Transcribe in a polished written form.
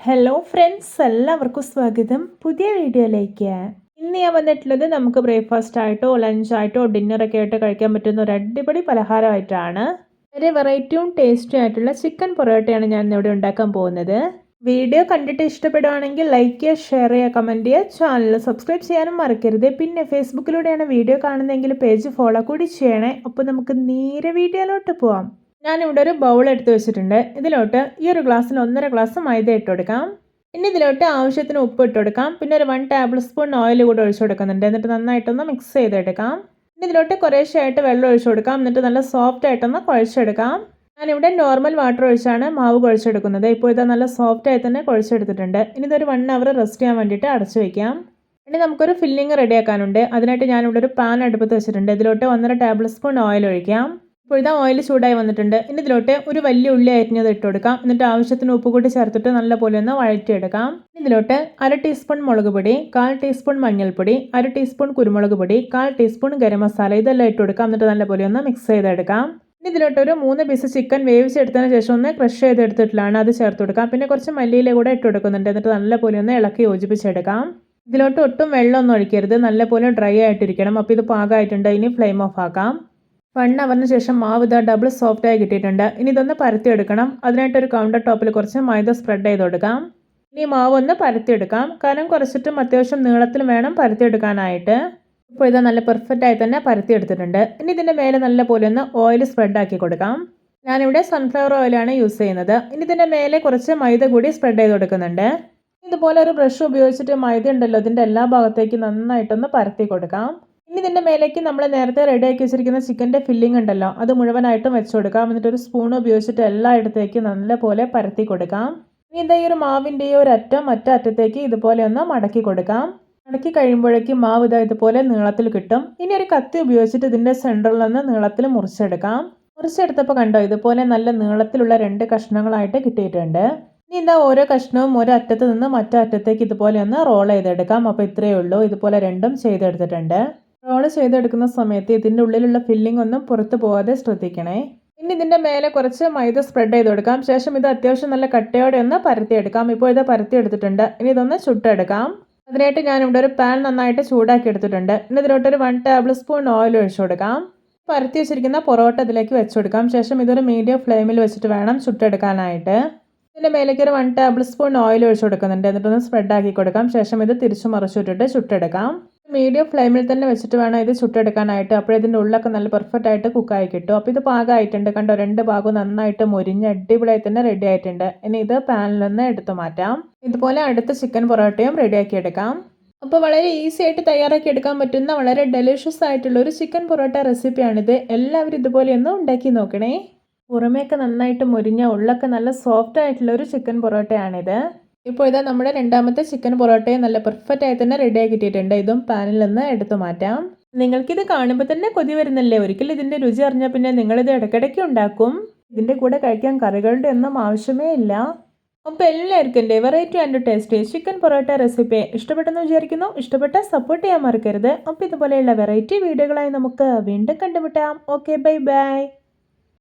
Hello friends, എല്ലാവർക്കും സ്വാഗതം പുതിയ വീഡിയോയിലേക്ക്. ഇന്ന് ഞാൻ വന്നിട്ടുള്ളത് നമുക്ക് ബ്രേക്ക്ഫാസ്റ്റ് ആയിട്ടോ ലഞ്ചായിട്ടോ ഡിന്നറൊക്കെ ആയിട്ട് കഴിക്കാൻ പറ്റുന്ന ഒരു അടിപൊളി പലഹാരമായിട്ടാണ്. വളരെ വെറൈറ്റിയും ടേസ്റ്റി ആയിട്ടുള്ള ചിക്കൻ പൊറോട്ടയാണ് ഞാൻ ഇന്നിവിടെ ഉണ്ടാക്കാൻ പോകുന്നത്. വീഡിയോ കണ്ടിട്ട് ഇഷ്ടപ്പെടുവാണെങ്കിൽ ലൈക്ക് ചെയ്യുക, ഷെയർ ചെയ്യുക, കമൻറ്റ് ചെയ്യുക, ചാനൽ സബ്സ്ക്രൈബ് ചെയ്യാനും മറക്കരുത്. പിന്നെ ഫേസ്ബുക്കിലൂടെയാണ് വീഡിയോ കാണുന്നതെങ്കിൽ പേജ് ഫോളോ കൂടി ചെയ്യണേ. അപ്പോൾ നമുക്ക് നേരെ വീഡിയോയിലോട്ട് പോവാം. ഞാനിവിടെ ഒരു ബൗൾ എടുത്ത് വെച്ചിട്ടുണ്ട്. ഇതിലോട്ട് ഈ ഒരു ഗ്ലാസ്സിൽ 1.5 ഗ്ലാസ് മൈദ ഇട്ട് കൊടുക്കാം. പിന്നെ ഇതിലോട്ട് ആവശ്യത്തിന് ഉപ്പ് ഇട്ട് കൊടുക്കാം. പിന്നെ ഒരു 1 ടേബിൾ സ്പൂൺ ഓയിൽ കൂടെ ഒഴിച്ചു കൊടുക്കുന്നുണ്ട്. എന്നിട്ട് നന്നായിട്ടൊന്ന് മിക്സ് ചെയ്തെടുക്കാം. പിന്നെ ഇതിലോട്ട് കുറേശ്ശെയായിട്ട് വെള്ളം ഒഴിച്ചു കൊടുക്കാം. എന്നിട്ട് നല്ല സോഫ്റ്റ് ആയിട്ടൊന്ന് കുഴച്ചെടുക്കാം. ഞാനിവിടെ നോർമൽ വാട്ടർ ഒഴിച്ചാണ് മാവ് കുഴച്ചെടുക്കുന്നത്. ഇപ്പോൾ ഇത് നല്ല സോഫ്റ്റ് ആയി തന്നെ കുഴച്ചെടുത്തിട്ടുണ്ട്. ഇനി ഇതൊരു 1 അവർ റെസ്റ്റ് ചെയ്യാൻ വേണ്ടിയിട്ട് അടച്ചു വയ്ക്കാം. ഇനി നമുക്കൊരു ഫില്ലിങ് റെഡിയാക്കാനുണ്ട്. അതിനായിട്ട് ഞാനിവിടെ ഒരു പാൻ അടുപ്പത്ത് വെച്ചിട്ടുണ്ട്. ഇതിലോട്ട് 1.5 ടേബിൾ സ്പൂൺ ഓയിൽ ഒഴിക്കാം. ഇപ്പോൾ ഇതാ ഓയിൽ ചൂടായി വന്നിട്ടുണ്ട്. ഇനി ഇതിലോട്ട് ഒരു വലിയ ഉള്ളി അരിഞ്ഞത് ഇട്ട് കൊടുക്കാം. എന്നിട്ട് ആവശ്യത്തിന് ഉപ്പ് കൂടി ചേർത്തിട്ട് നല്ലപോലെ ഒന്ന് വഴറ്റിയെടുക്കാം. ഇതിലോട്ട് 1/2 ടീസ്പൂൺ മുളക് പൊടി, 1/4 ടീസ്പൂൺ മഞ്ഞൾപ്പൊടി, 1/2 ടീസ്പൂൺ കുരുമുളക് പൊടി, 1/4 ടീസ്പൂൺ ഗരം മസാല ഇതെല്ലാം ഇട്ട് കൊടുക്കാം. എന്നിട്ട് നല്ലപോലെ ഒന്ന് മിക്സ് ചെയ്തെടുക്കാം. ഇനി ഇതിലോട്ട് ഒരു 3 പീസ് ചിക്കൻ വേവിച്ചെടുത്തതിന് ശേഷം ഒന്ന് ക്രഷ് ചെയ്തെടുത്തിട്ടാണ് അത് ചേർത്ത് കൊടുക്കാം. പിന്നെ കുറച്ച് മല്ലിയില കൂടെ ഇട്ട് കൊടുക്കുന്നുണ്ട്. എന്നിട്ട് നല്ലപോലെ ഒന്ന് ഇളക്കി യോജിപ്പിച്ചെടുക്കാം. ഇതിലോട്ട് ഒട്ടും വെള്ളമൊന്നും ഒഴിക്കരുത്, നല്ലപോലെ ഡ്രൈ ആയിട്ടിരിക്കണം. അപ്പോൾ ഇത് പാകമായിട്ടുണ്ട്. ഇനി ഫ്ലെയിം ഓഫ് ആക്കാം. 1 അവറിന് ശേഷം മാവ് ഇതാ ഡബിൾ സോഫ്റ്റായി കിട്ടിയിട്ടുണ്ട്. ഇനി ഇതൊന്ന് പരത്തിയെടുക്കണം. അതിനായിട്ട് ഒരു കൗണ്ടർ ടോപ്പിൽ കുറച്ച് മൈദ സ്പ്രെഡ് ചെയ്ത് കൊടുക്കാം. ഇനി മാവ് ഒന്ന് പരത്തിയെടുക്കാം. കനം കുറച്ചിട്ടും അത്യാവശ്യം നീളത്തിൽ വേണം പരത്തിയെടുക്കാനായിട്ട്. ഇപ്പോൾ ഇത് നല്ല പെർഫെക്റ്റ് ആയി തന്നെ പരത്തിയെടുത്തിട്ടുണ്ട്. ഇനി ഇതിൻ്റെ മേലെ നല്ല പോലെ ഒന്ന് ഓയിൽ സ്പ്രെഡ് ആക്കി കൊടുക്കാം. ഞാനിവിടെ സൺഫ്ലവർ ഓയിലാണ് യൂസ് ചെയ്യുന്നത്. ഇനി ഇതിൻ്റെ മേലെ കുറച്ച് മൈദ കൂടി സ്പ്രെഡ് ചെയ്ത് കൊടുക്കുന്നുണ്ട്. ഇതുപോലെ ഒരു ബ്രഷ് ഉപയോഗിച്ചിട്ട് മൈദ ഉണ്ടല്ലോ ഇതിൻ്റെ എല്ലാ ഭാഗത്തേക്കും നന്നായിട്ടൊന്ന് പരത്തി കൊടുക്കാം. ഇനി ഇതിൻ്റെ മേലേക്ക് നമ്മൾ നേരത്തെ റെഡിയാക്കി വെച്ചിരിക്കുന്ന ചിക്കൻ്റെ ഫില്ലിംഗ് ഉണ്ടല്ലോ അത് മുഴുവനായിട്ടും വെച്ച് കൊടുക്കാം. എന്നിട്ട് ഒരു സ്പൂൺ ഉപയോഗിച്ചിട്ട് എല്ലായിടത്തേക്കും നല്ലപോലെ പരത്തി കൊടുക്കാം. ഇനി ഇതാ ഈ ഒരു മാവിൻ്റെ ഒരു അറ്റം മറ്റേ അറ്റത്തേക്ക് ഇതുപോലെ ഒന്ന് മടക്കി കൊടുക്കാം. മടക്കി കഴിയുമ്പോഴേക്കും മാവ് ഇതുപോലെ നീളത്തിൽ കിട്ടും. ഇനി ഒരു കത്തി ഉപയോഗിച്ചിട്ട് ഇതിൻ്റെ സെൻറ്ററിൽ നിന്ന് നീളത്തിൽ മുറിച്ചെടുക്കാം. മുറിച്ചെടുത്തപ്പോൾ കണ്ടോ ഇതുപോലെ നല്ല നീളത്തിലുള്ള 2 കഷ്ണങ്ങളായിട്ട് കിട്ടിയിട്ടുണ്ട്. ഇനി ഇതാ ഓരോ കഷ്ണവും ഒരു അറ്റത്ത് നിന്ന് മറ്റേ അറ്റത്തേക്ക് ഇതുപോലെ ഒന്ന് റോൾ ചെയ്തെടുക്കാം. അപ്പോൾ ഇത്രയേ ഉള്ളൂ. ഇതുപോലെ രണ്ടും ചെയ്തെടുത്തിട്ടുണ്ട്. റോൾ ചെയ്തെടുക്കുന്ന സമയത്ത് ഇതിൻ്റെ ഉള്ളിലുള്ള ഫില്ലിംഗ് ഒന്നും പുറത്ത് പോകാതെ ശ്രദ്ധിക്കണേ. ഇനി ഇതിൻ്റെ മേലെ കുറച്ച് മൈദ സ്പ്രെഡ് ചെയ്ത് കൊടുക്കാം. ശേഷം ഇത് അത്യാവശ്യം നല്ല കട്ടയോടെ ഒന്ന് പരത്തിയെടുക്കാം. ഇപ്പോൾ ഇത് പരത്തിയെടുത്തിട്ടുണ്ട്. ഇനി ഇതൊന്ന് ചുട്ടെടുക്കാം. അതിനായിട്ട് ഞാനിവിടെ ഒരു പാൻ നന്നായിട്ട് ചൂടാക്കി എടുത്തിട്ടുണ്ട്. ഇനി ഇതിലോട്ടൊരു 1 ടേബിൾ സ്പൂൺ ഓയിൽ ഒഴിച്ചു കൊടുക്കാം. പരത്തി വെച്ചിരിക്കുന്ന പൊറോട്ട ഇതിലേക്ക് വെച്ച് കൊടുക്കാം. ശേഷം ഇതൊരു മീഡിയം ഫ്ലെയിമിൽ വെച്ചിട്ട് വേണം ചുട്ടെടുക്കാനായിട്ട്. ഇതിൻ്റെ മേലേക്ക് ഒരു 1 ടേബിൾ സ്പൂൺ ഓയിൽ ഒഴിച്ചു കൊടുക്കുന്നുണ്ട്. എന്നിട്ടൊന്ന് സ്പ്രെഡ് ആക്കി കൊടുക്കാം. ശേഷം ഇത് തിരിച്ചു മറിച്ചിട്ടിട്ട് ചുട്ടെടുക്കാം. മീഡിയം ഫ്ലെയിമിൽ തന്നെ വെച്ചിട്ട് വേണം ഇത് ചുട്ടെടുക്കാനായിട്ട്. അപ്പോൾ ഇതിൻ്റെ ഉള്ളൊക്കെ നല്ല പെർഫെക്റ്റ് ആയിട്ട് കുക്കായി കിട്ടും. അപ്പോൾ ഇത് പാകമായിട്ടുണ്ട്. കണ്ടോ 2 ഭാഗവും നന്നായിട്ട് മുരിഞ്ഞ് അടിപൊളിയായി തന്നെ റെഡി ആയിട്ടുണ്ട്. ഇനി ഇത് പാനിൽ നിന്ന് എടുത്തു മാറ്റാം. ഇതുപോലെ അടുത്ത ചിക്കൻ പൊറോട്ടയും റെഡിയാക്കി എടുക്കാം. അപ്പോൾ വളരെ ഈസി ആയിട്ട് തയ്യാറാക്കി എടുക്കാൻ പറ്റുന്ന വളരെ ഡെലിഷ്യസ് ആയിട്ടുള്ള ഒരു ചിക്കൻ പൊറോട്ട റെസിപ്പിയാണിത്. എല്ലാവരും ഇതുപോലെ ഒന്ന് ഉണ്ടാക്കി നോക്കണേ. പുറമേയൊക്കെ നന്നായിട്ട് മുരിഞ്ഞ ഉള്ളൊക്കെ നല്ല സോഫ്റ്റ് ആയിട്ടുള്ള ഒരു ചിക്കൻ പൊറോട്ടയാണിത്. ഇപ്പോൾ ഇതാ നമ്മുടെ രണ്ടാമത്തെ ചിക്കൻ പൊറോട്ടയും നല്ല പെർഫെക്റ്റ് ആയി തന്നെ റെഡി ആക്കിയിട്ടുണ്ട്. ഇതും പാനിൽ നിന്ന് എടുത്തു മാറ്റാം. നിങ്ങൾക്കിത് കാണുമ്പോൾ തന്നെ കൊതി വരുന്നില്ലേ? ഒരിക്കലും ഇതിൻ്റെ രുചി അറിഞ്ഞാൽ പിന്നെ നിങ്ങളിത് ഇടയ്ക്കിടയ്ക്ക് ഉണ്ടാക്കും. ഇതിൻ്റെ കൂടെ കഴിക്കാൻ കറികളുടെ ഒന്നും ആവശ്യമേ ഇല്ല. അപ്പോൾ എല്ലാവർക്കും എൻ്റെ variety and tasty chicken parotta recipe ഇഷ്ടപ്പെട്ടെന്ന് വിചാരിക്കുന്നു. ഇഷ്ടപ്പെട്ടാൽ സപ്പോർട്ട് ചെയ്യാൻ മറക്കരുത്. അപ്പോൾ ഇതുപോലെയുള്ള വെറൈറ്റി വീഡിയോകളായി നമുക്ക് വീണ്ടും കണ്ടുമുട്ടാം. Okay, bye bye.